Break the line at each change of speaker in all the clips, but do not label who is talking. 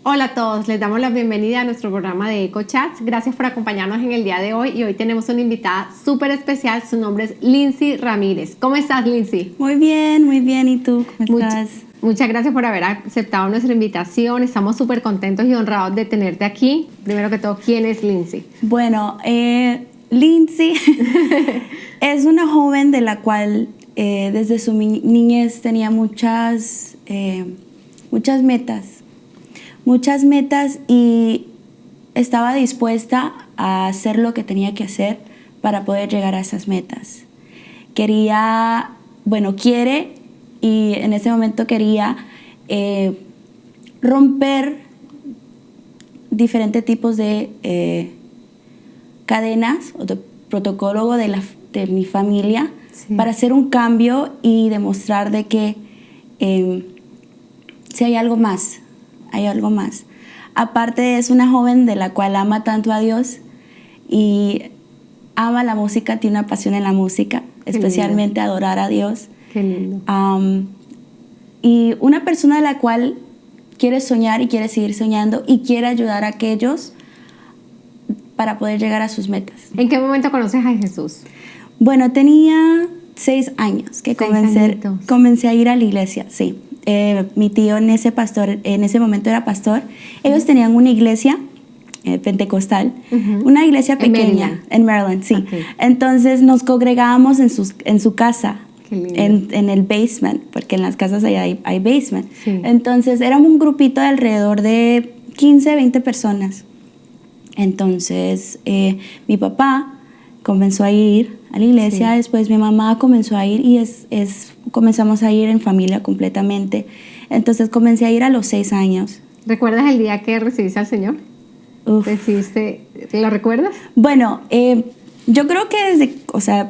Hola a todos, les damos la bienvenida a nuestro programa de EcoChats. Gracias por acompañarnos en el día de hoy y hoy tenemos una invitada súper especial. Su nombre es Lindsay Ramírez. ¿Cómo estás, Lindsay?
Muy bien. ¿Y tú? ¿Cómo estás?
Muchas gracias por haber aceptado nuestra invitación. Estamos súper contentos y honrados de tenerte aquí. Primero que todo, ¿quién es Lindsay?
Bueno, Lindsay es una joven de la cual desde su niñez tenía muchas metas y estaba dispuesta a hacer lo que tenía que hacer para poder llegar a esas metas. Quiere y en ese momento quería romper diferentes tipos de cadenas o de protocolo de mi familia, sí, para hacer un cambio y demostrar de que si hay algo más. Aparte, es una joven de la cual ama tanto a Dios y ama la música, tiene una pasión en la música, especialmente adorar a Dios.
Qué lindo.
Y una persona de la cual quiere soñar y quiere seguir soñando y quiere ayudar a aquellos para poder llegar a sus metas.
¿En qué momento conoces a Jesús?
Bueno, tenía 6 años que comencé a ir a la iglesia, sí. Mi tío en ese momento era pastor. Ellos tenían una iglesia pentecostal, una iglesia pequeña en Maryland, sí. Okay. Entonces nos congregábamos en su casa, en el basement, porque en las casas allá hay basement. Sí. Entonces éramos un grupito de alrededor de 15, 20 personas. Entonces mi papá comenzó a ir a la iglesia, sí. Después mi mamá comenzó a ir y comenzamos a ir en familia completamente. Entonces comencé a ir a los 6 años.
¿Recuerdas el día que recibiste al Señor? ¿Lo recuerdas?
Bueno, yo creo que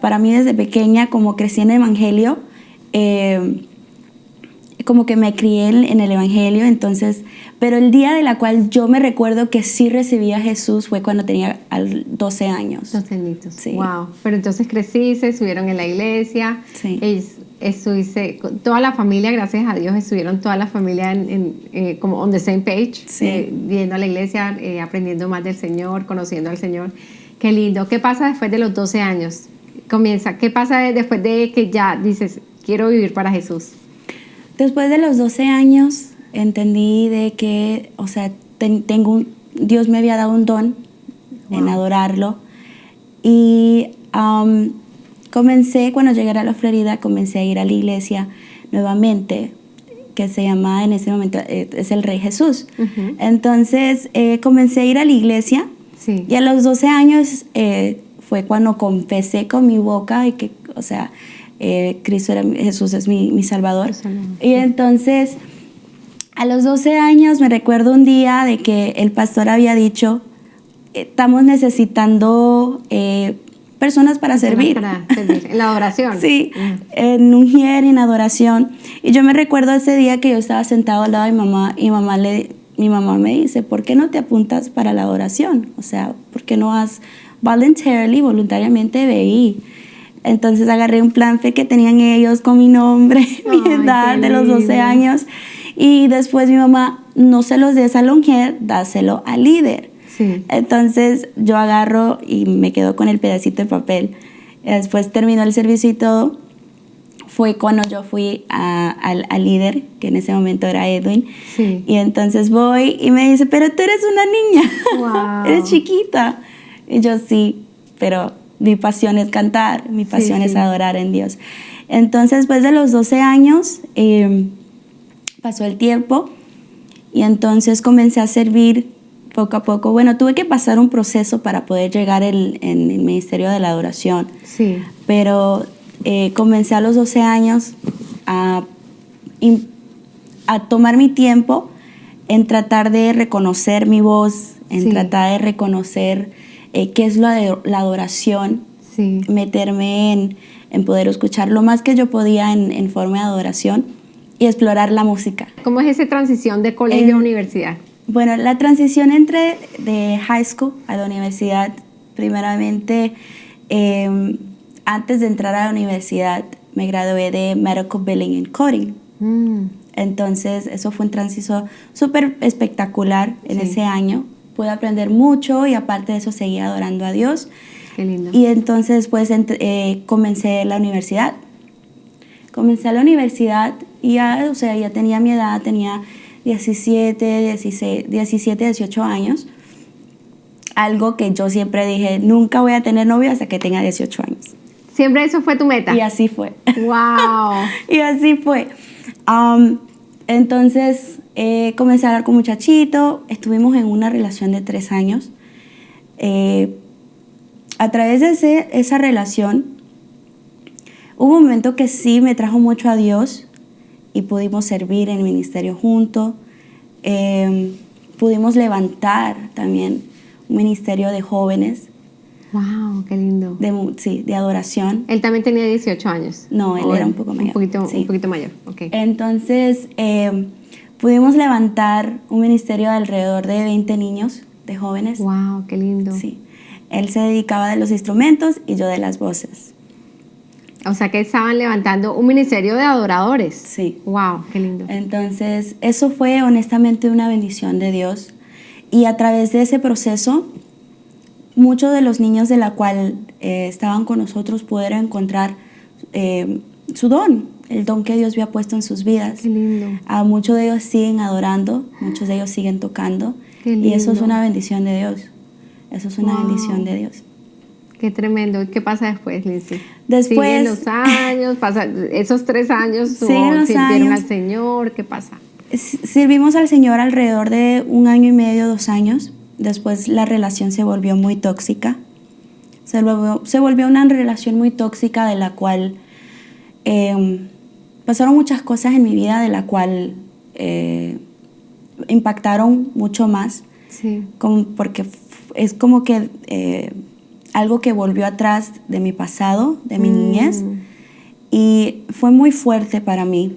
para mí desde pequeña, como crecí en el Evangelio, como que me crié en el Evangelio, entonces, pero el día de la cual yo me recuerdo que sí recibí a Jesús fue cuando tenía 12 años.
12 añitos,
sí.
Wow. Pero entonces creciste, estuvieron en la iglesia,
sí.
Estuviste, toda la familia, gracias a Dios, estuvieron toda la familia como on the same page,
sí.
Yendo a la iglesia, aprendiendo más del Señor, conociendo al Señor. Qué lindo. ¿Qué pasa después de los 12 años? ¿Qué pasa después de que ya dices, quiero vivir para Jesús?
Después de los 12 años entendí de que, Dios me había dado un don, wow, en adorarlo. Y cuando llegué a la Florida, comencé a ir a la iglesia nuevamente, que se llama en ese momento, es el Rey Jesús. Uh-huh. Entonces comencé a ir a la iglesia, sí. Y a los 12 años fue cuando confesé con mi boca y que, Jesús es mi Salvador. Y entonces, a los 12 años me recuerdo un día de que el pastor había dicho, estamos necesitando personas para servir.
En la adoración.
Sí, en ungir, en adoración. Y yo me recuerdo ese día que yo estaba sentado al lado de mi mamá y mi mamá me dice, ¿por qué no te apuntas para la adoración? ¿Por qué no vas voluntariamente veí? Entonces agarré un plan fe que tenían ellos con mi nombre, mi edad de los 12 años. Y después mi mamá, no se los des al ujier, dáselo al líder. Sí. Entonces yo agarro y me quedo con el pedacito de papel. Después terminó el servicio y todo. Fue cuando yo fui al líder, que en ese momento era Edwin. Sí. Y entonces voy y me dice, pero tú eres una niña, wow. Eres chiquita. Y yo sí, pero mi pasión es cantar, mi pasión es adorar en Dios. Entonces, después de los 12 años, pasó el tiempo y entonces comencé a servir poco a poco. Bueno, tuve que pasar un proceso para poder llegar en el ministerio de la adoración. Sí. Pero comencé a los 12 años a tomar mi tiempo en tratar de reconocer mi voz, en tratar de reconocer qué es la adoración, meterme en poder escuchar lo más que yo podía en forma de adoración y explorar la música.
¿Cómo es esa transición de colegio a universidad?
Bueno, la transición de high school a la universidad, primeramente, antes de entrar a la universidad, me gradué de Medical Billing and Coding. Entonces, eso fue un tránsito súper espectacular en
Sí.
ese año. Pude aprender mucho y aparte de eso seguía adorando a Dios.
Qué lindo.
Y entonces, pues, comencé la universidad. Comencé a la universidad y ya, o sea, ya tenía mi edad, tenía 17, 18 años. Algo que yo siempre dije, nunca voy a tener novio hasta que tenga 18 años.
Siempre eso fue tu meta.
Y así fue.
Wow.
Y así fue. Entonces comencé a hablar con un muchachito, estuvimos en una relación de 3 años. A través de esa relación, hubo un momento que sí me trajo mucho a Dios y pudimos servir en el ministerio juntos. Pudimos levantar también un ministerio de jóvenes,
Wow, qué lindo.
de adoración.
Él también tenía 18 años.
No, él
¿O
era un poco mayor. Sí.
Un poquito mayor, ok.
Entonces, pudimos levantar un ministerio de alrededor de 20 niños, de jóvenes.
Wow, qué lindo.
Sí. Él se dedicaba de los instrumentos y yo de las voces.
O sea que estaban levantando un ministerio de adoradores.
Sí.
Wow, qué lindo.
Entonces, eso fue honestamente una bendición de Dios. Y a través de ese proceso, muchos de los niños de la cual estaban con nosotros pudieron encontrar su don, el don que Dios había puesto en sus vidas.
Qué lindo.
A muchos de ellos siguen adorando, muchos de ellos siguen tocando.
Qué
Y eso es
lindo.
una bendición de Dios. Eso es una
Wow.
bendición de Dios.
Qué tremendo. ¿Y qué pasa después, Lindsay?
Después-
Siguen los años, esos 3 años,
Siguen los
sirvieron
años.
al Señor, ¿qué pasa?
Servimos al Señor alrededor de 1 año y medio, 2 años. Después la relación se volvió muy tóxica. Se volvió una relación muy tóxica de la cual pasaron muchas cosas en mi vida de la cual impactaron mucho más.
Sí.
Porque es como que algo que volvió atrás de mi pasado, de mi niñez. Y fue muy fuerte para mí.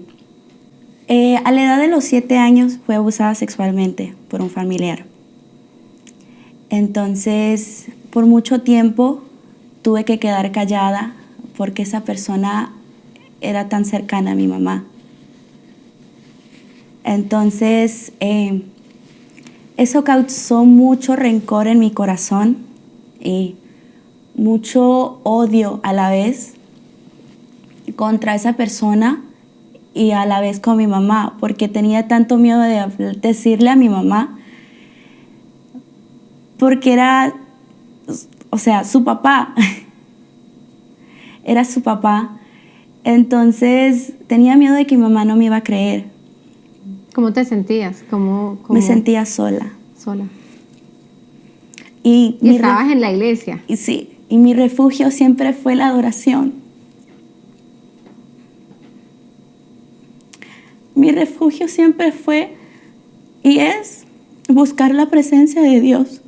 A la edad de los 7 años fue abusada sexualmente por un familiar. Entonces, por mucho tiempo tuve que quedar callada porque esa persona era tan cercana a mi mamá. Entonces, eso causó mucho rencor en mi corazón y mucho odio a la vez contra esa persona y a la vez con mi mamá, porque tenía tanto miedo de decirle a mi mamá, porque era, o sea, su papá, era su papá. Entonces tenía miedo de que mi mamá no me iba a creer.
¿Cómo te sentías? ¿Cómo
Me sentía sola.
sola?
Y
Y estabas en la iglesia.
Y sí, y mi refugio siempre fue la adoración. Mi refugio siempre fue y es buscar la presencia de Dios.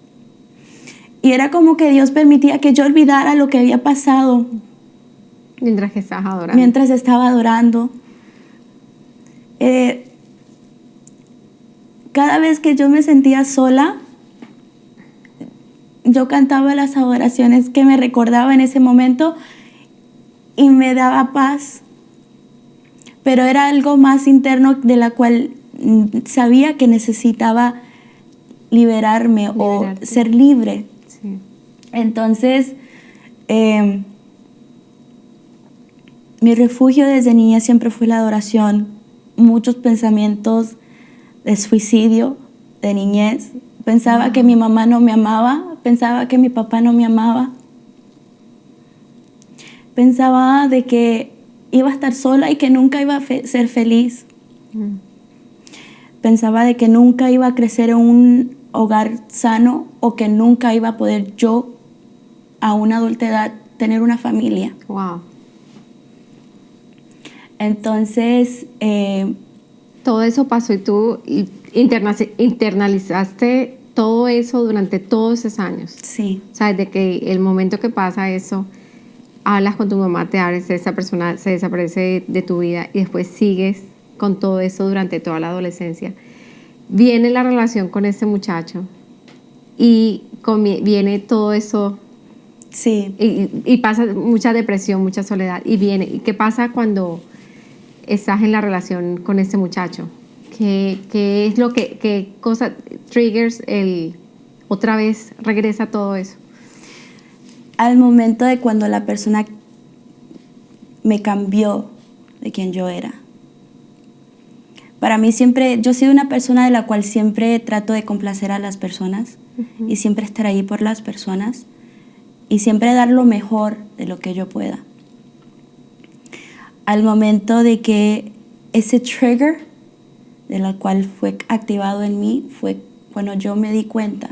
Y era como que Dios permitía que yo olvidara lo que había pasado
Mientras que estabas adorando.
mientras estaba adorando. Cada vez que yo me sentía sola, yo cantaba las adoraciones que me recordaba en ese momento y me daba paz. Pero era algo más interno de la cual sabía que necesitaba liberarme o
Liberarte.
ser libre.
Sí.
Entonces, mi refugio desde niña siempre fue la adoración. Muchos pensamientos de suicidio de niñez. Pensaba que mi mamá no me amaba, pensaba que mi papá no me amaba. Pensaba de que iba a estar sola y que nunca iba a ser feliz. Pensaba de que nunca iba a crecer en un hogar sano o que nunca iba a poder yo a una adulta edad tener una familia.
Wow.
Entonces,
Todo eso pasó y tú internalizaste todo eso durante todos esos años.
sí,
O sea, desde que el momento que pasa eso, hablas con tu mamá, te abres, esa persona se desaparece de tu vida y después sigues con todo eso durante toda la adolescencia. Viene la relación con este muchacho y viene todo eso
sí.
y pasa mucha depresión, mucha soledad. Y viene, ¿y qué pasa cuando estás en la relación con este muchacho? ¿Qué es lo qué cosa triggers otra vez regresa todo eso?
Al momento de cuando la persona me cambió de quien yo era. Para mí siempre, yo soy una persona de la cual siempre trato de complacer a las personas y siempre estar ahí por las personas y siempre dar lo mejor de lo que yo pueda. Al momento de que ese trigger de la cual fue activado en mí fue cuando yo me di cuenta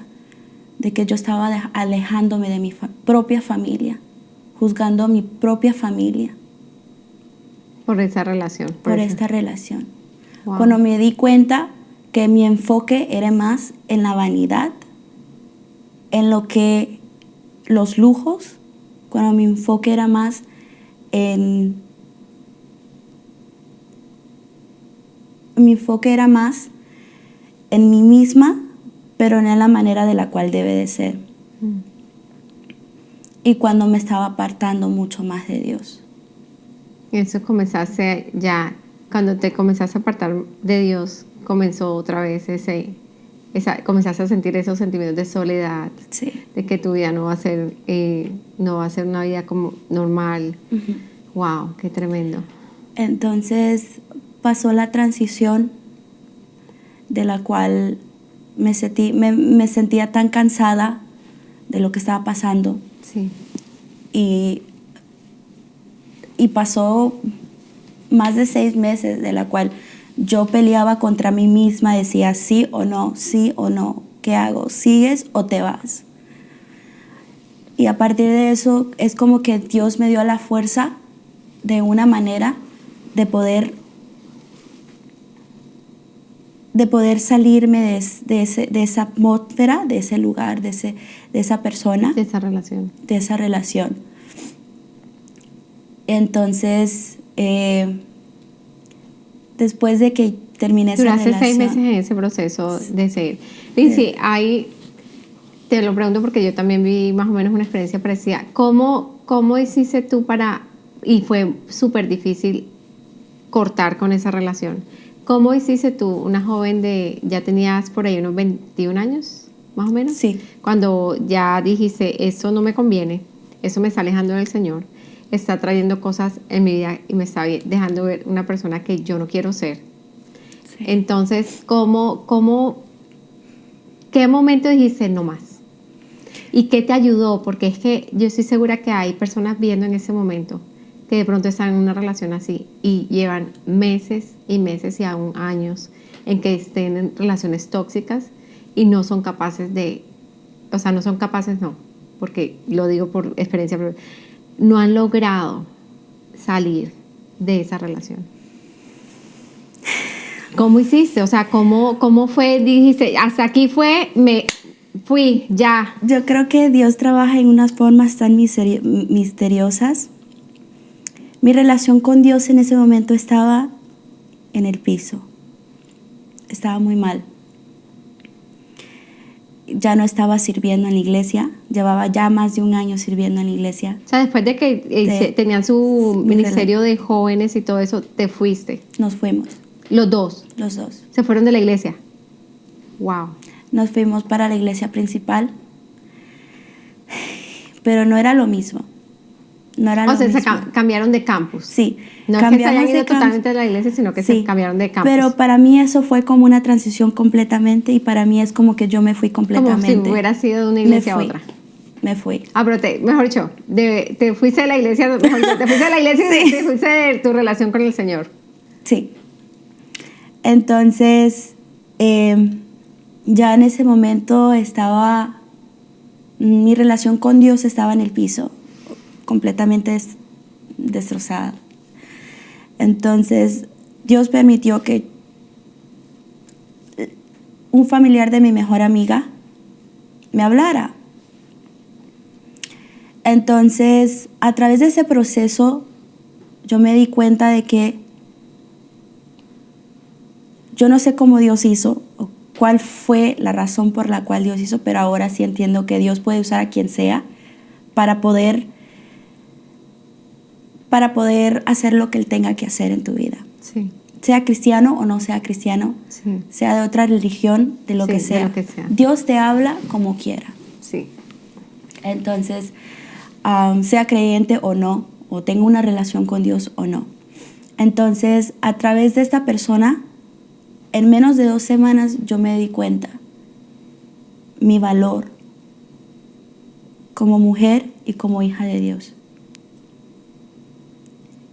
de que yo estaba alejándome de mi propia familia, juzgando a mi propia familia.
Por esa relación.
Por esta relación.
Wow.
Cuando me di cuenta que mi enfoque era más en la vanidad, en lo que los lujos, cuando mi enfoque era más en mi enfoque era más en mí misma, pero no en la manera de la cual debe de ser. Y cuando me estaba apartando mucho más de Dios.
Eso comenzaste ya, cuando te comenzaste a apartar de Dios, comenzó otra vez comenzaste a sentir esos sentimientos de soledad,
Sí.
de que tu vida no va a ser una vida como normal. Wow, qué tremendo.
Entonces pasó la transición de la cual me sentía tan cansada de lo que estaba pasando.
Sí.
Y pasó más de 6 meses de la cual yo peleaba contra mí misma, decía sí o no, ¿qué hago? ¿Sigues o te vas? Y a partir de eso es como que Dios me dio la fuerza de una manera de poder salirme de esa atmósfera, de ese lugar, de esa persona.
De esa relación.
De esa relación. Entonces, después de que terminé esa relación...
Duraste 6 meses en ese proceso de seguir. Lindsay, te lo pregunto porque yo también vi más o menos una experiencia parecida. ¿Cómo hiciste tú y fue súper difícil cortar con esa relación? ¿Cómo hiciste tú, una joven ya tenías por ahí unos 21 años, más o menos?
Sí.
Cuando ya dijiste, eso no me conviene, eso me está alejando del Señor, está trayendo cosas en mi vida y me está dejando ver una persona que yo no quiero ser. Sí. Entonces, ¿qué momento dijiste no más? ¿Y qué te ayudó? Porque es que yo estoy segura que hay personas viendo en ese momento que de pronto están en una relación así y llevan meses y meses y aún años en que estén en relaciones tóxicas y no son capaces porque lo digo por experiencia, pero no han logrado salir de esa relación. ¿Cómo hiciste? O sea, ¿cómo fue? Dijiste, hasta aquí me fui, ya.
Yo creo que Dios trabaja en unas formas tan misteriosas. Mi relación con Dios en ese momento estaba en el piso. Estaba muy mal. Ya no estaba sirviendo en la iglesia. Llevaba ya más de 1 año sirviendo en la iglesia.
O sea, después de que tenían su ministerio de jóvenes y todo eso, te fuiste.
Nos fuimos.
¿Los dos?
Los dos.
¿Se fueron de la iglesia? Wow.
Nos fuimos para la iglesia principal. Pero no era lo mismo. No era
o sea,
mismo.
Se cambiaron de campus.
Sí.
No es que se hayan ido totalmente de la iglesia, sino que se cambiaron de campus.
Pero para mí eso fue como una transición completamente y para mí es como que yo me fui completamente.
Como si hubiera sido de una iglesia a otra.
Me fui.
Pero mejor dicho, te fuiste de la iglesia, te fuiste de la iglesia sí. Y te fuiste de tu relación con el Señor.
Sí. Entonces, ya en ese momento mi relación con Dios estaba en el piso, completamente destrozada. Entonces, Dios permitió que un familiar de mi mejor amiga me hablara. Entonces, a través de ese proceso, yo me di cuenta de que yo no sé cómo Dios hizo, o cuál fue la razón por la cual Dios hizo, pero ahora sí entiendo que Dios puede usar a quien sea para poder hacer lo que Él tenga que hacer en tu vida.
Sí.
Sea cristiano o no sea cristiano,
Sí.
sea de otra religión, de lo
Sí,
que
de
sea.
lo que sea.
Dios te habla como quiera.
Sí.
Entonces, sea creyente o no, o tenga una relación con Dios o no. Entonces, a través de esta persona, en menos de 2 semanas yo me di cuenta mi valor como mujer y como hija de Dios.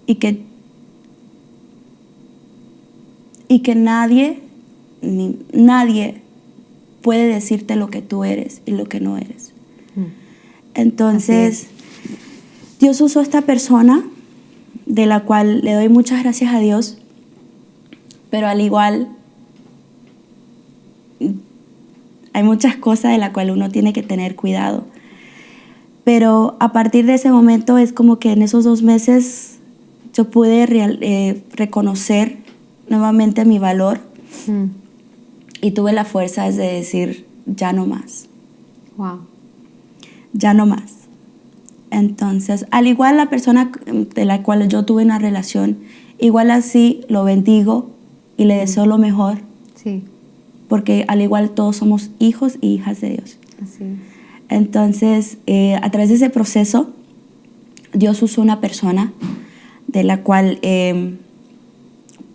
Y que nadie puede decirte lo que tú eres y lo que no eres. Entonces, Dios usó a esta persona, de la cual le doy muchas gracias a Dios, pero al igual hay muchas cosas de las cuales uno tiene que tener cuidado. Pero a partir de ese momento es como que en esos 2 meses yo pude reconocer nuevamente mi valor y tuve la fuerza de decir, ya no más.
Wow.
Ya no más. Entonces, al igual la persona de la cual yo tuve una relación, igual así lo bendigo y le deseo lo mejor.
Sí.
Porque al igual todos somos hijos y hijas de Dios.
Así es.
Entonces, a través de ese proceso, Dios usó una persona de la cual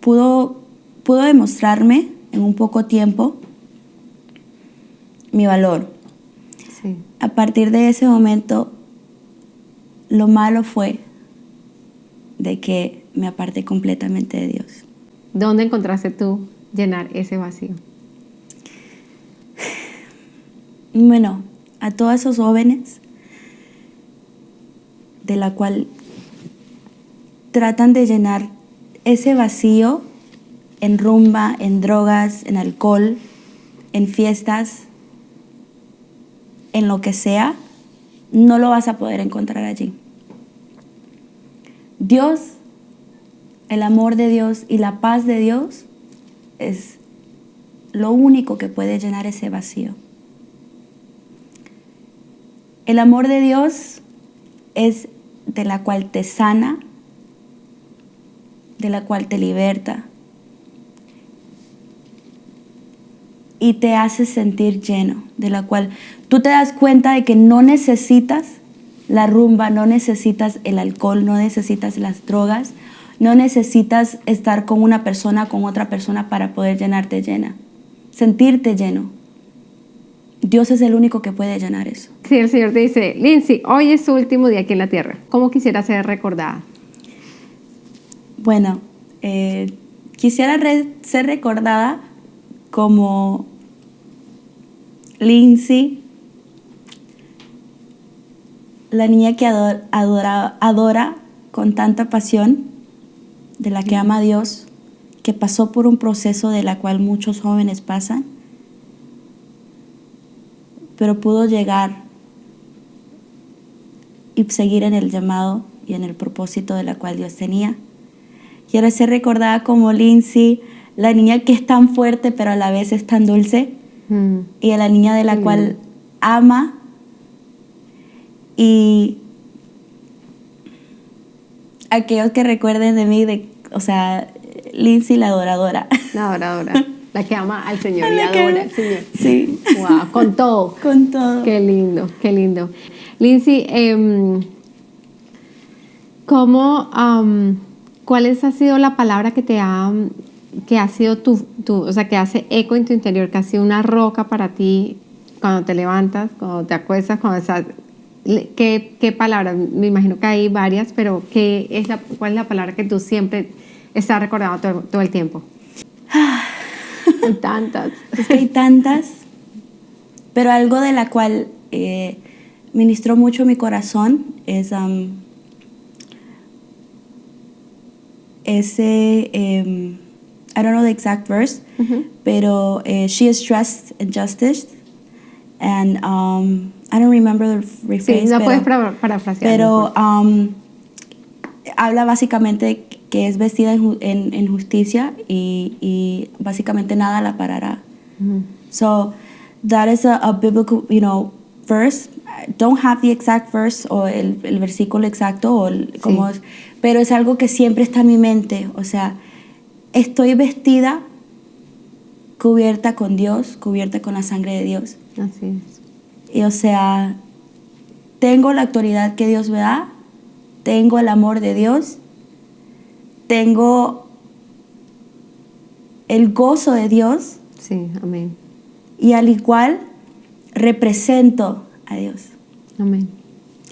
pudo demostrarme en un poco tiempo mi valor.
Sí.
A partir de ese momento, lo malo fue de que me aparté completamente de Dios.
¿Dónde encontraste tú llenar ese vacío?
Bueno, a todos esos jóvenes de la cual tratan de llenar ese vacío en rumba, en drogas, en alcohol, en fiestas, en lo que sea, no lo vas a poder encontrar allí. Dios, el amor de Dios y la paz de Dios es lo único que puede llenar ese vacío. El amor de Dios es de la cual te sana, de la cual te liberta y te hace sentir lleno, de la cual tú te das cuenta de que no necesitas la rumba, no necesitas el alcohol, no necesitas las drogas, no necesitas estar con una persona, con otra persona para poder llenarte llena, sentirte lleno. Dios es el único que puede llenar eso.
Sí, el Señor te dice, Lindsay, hoy es su último día aquí en la tierra. ¿Cómo quisiera ser recordada?
Bueno, quisiera ser recordada como Lindsay, la niña que adora con tanta pasión, de la que ama a Dios, que pasó por un proceso de la cual muchos jóvenes pasan, pero pudo llegar y seguir en el llamado y en el propósito de la cual Dios tenía. Quiero ser recordada como Lindsay, la niña que es tan fuerte pero a la vez es tan dulce, y a la niña de la cual ama y aquellos que recuerden de mí, Lindsay la adoradora.
La adoradora, la que ama al Señor y adora al Señor.
Sí.
Wow, con todo.
Con todo.
Qué lindo, qué lindo. Lindsay, ¿cuál ha sido la palabra que ha sido o sea, que hace eco en tu interior, que ha sido una roca para ti cuando te levantas, cuando te acuestas, cuando estás? ¿Qué palabra? Me imagino que hay varias, pero ¿cuál es la palabra que tú siempre estás recordando todo el tiempo? Hay tantas.
Es que hay tantas, pero algo de la cual ministró mucho mi corazón es I don't know the exact verse, pero she is dressed in justice, and I don't remember the rephrase.
Sí, no puedes parafrasear.
Pero habla básicamente que es vestida en justicia y básicamente nada la parará. So that is a biblical, verse. I don't have the exact verse o el versículo exacto pero es algo que siempre está en mi mente. O sea, estoy vestida, cubierta con Dios, cubierta con la sangre de Dios.
Así es.
Y o sea, tengo la autoridad que Dios me da, tengo el amor de Dios, tengo el gozo de Dios.
Sí, amén.
Y al igual represento a Dios.
Amén.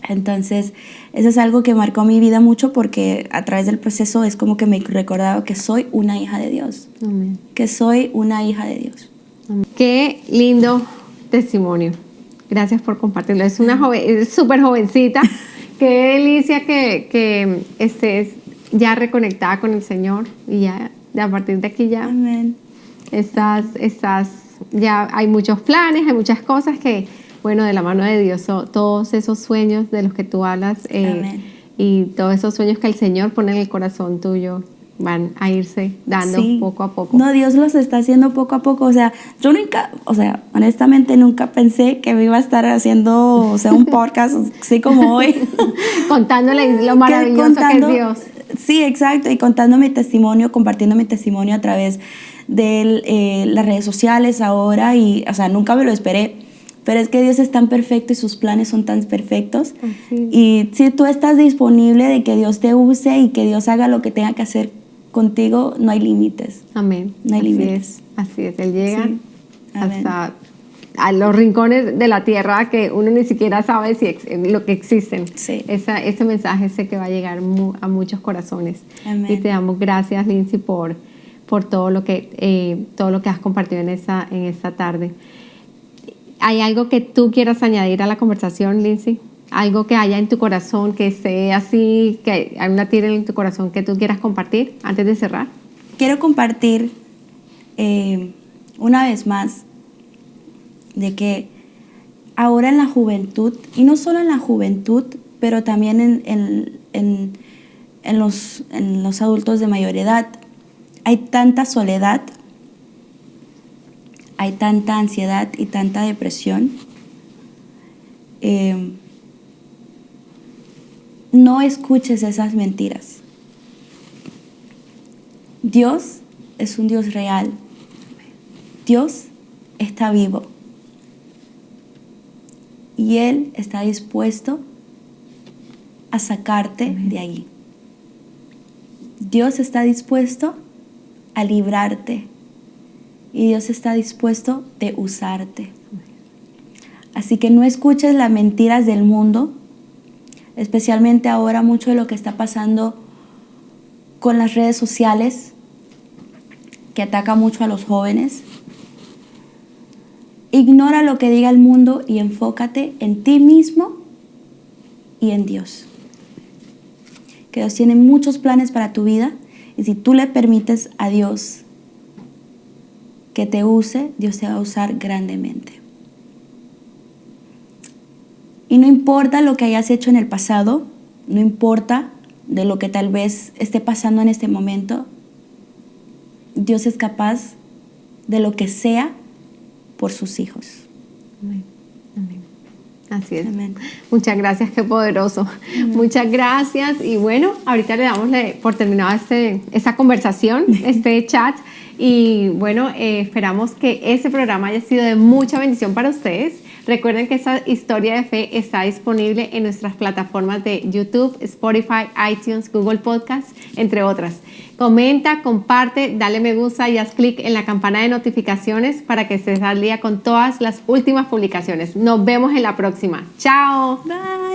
Entonces, eso es algo que marcó mi vida mucho porque a través del proceso es como que me recordaba que soy una hija de Dios.
Amén.
Que soy una hija de Dios.
Amén. Qué lindo testimonio. Gracias por compartirlo. Es una joven, es súper jovencita. Qué delicia que estés ya reconectada con el Señor y ya a partir de aquí ya
Amén.
estás, ya hay muchos planes, hay muchas cosas que, bueno, de la mano de Dios, todos esos sueños de los que tú hablas y todos esos sueños que el Señor pone en el corazón tuyo van a irse dando poco a poco.
No, Dios los está haciendo poco a poco. O sea, yo nunca, honestamente nunca pensé que me iba a estar haciendo, un podcast así como hoy.
Contándole lo maravilloso que es Dios.
Sí, exacto. Y contando mi testimonio, compartiendo mi testimonio a través de las redes sociales ahora. Y, nunca me lo esperé. Pero es que Dios es tan perfecto y sus planes son tan perfectos.
Así.
Y si tú estás disponible de que Dios te use y que Dios haga lo que tenga que hacer contigo, no hay límites.
Amén.
No hay límites.
Así es. Él llega
hasta
a los rincones de la tierra que uno ni siquiera sabe lo que existen.
Sí.
Ese mensaje sé que va a llegar a muchos corazones.
Amén.
Y te damos gracias, Lindsay, por todo lo que has compartido en esta tarde. ¿Hay algo que tú quieras añadir a la conversación, Lindsay? Algo que haya en tu corazón, que esté así, que hay una tira en tu corazón que tú quieras compartir antes de cerrar.
Quiero compartir una vez más de que ahora en la juventud, y no solo en la juventud, pero también en los adultos de mayor edad, hay tanta soledad, hay tanta ansiedad y tanta depresión. No escuches esas mentiras. Dios es un Dios real. Dios está vivo. Y Él está dispuesto a sacarte de ahí. Dios está dispuesto a librarte. Y Dios está dispuesto de usarte. Así que no escuches las mentiras del mundo, especialmente ahora mucho de lo que está pasando con las redes sociales, que ataca mucho a los jóvenes. Ignora lo que diga el mundo y enfócate en ti mismo y en Dios. Que Dios tiene muchos planes para tu vida y si tú le permites a Dios que te use, Dios te va a usar grandemente. Y no importa lo que hayas hecho en el pasado, no importa de lo que tal vez esté pasando en este momento, Dios es capaz de lo que sea por sus hijos.
Amén. Amén. Así es.
Amén.
Muchas gracias, qué poderoso. Amén. Muchas gracias. Y bueno, ahorita le damos por terminado esta conversación, este chat. Y bueno, esperamos que este programa haya sido de mucha bendición para ustedes. Recuerden que esta historia de fe está disponible en nuestras plataformas de YouTube, Spotify, iTunes, Google Podcasts, entre otras. Comenta, comparte, dale me gusta y haz clic en la campana de notificaciones para que estés al día con todas las últimas publicaciones. Nos vemos en la próxima. ¡Chao!
Bye.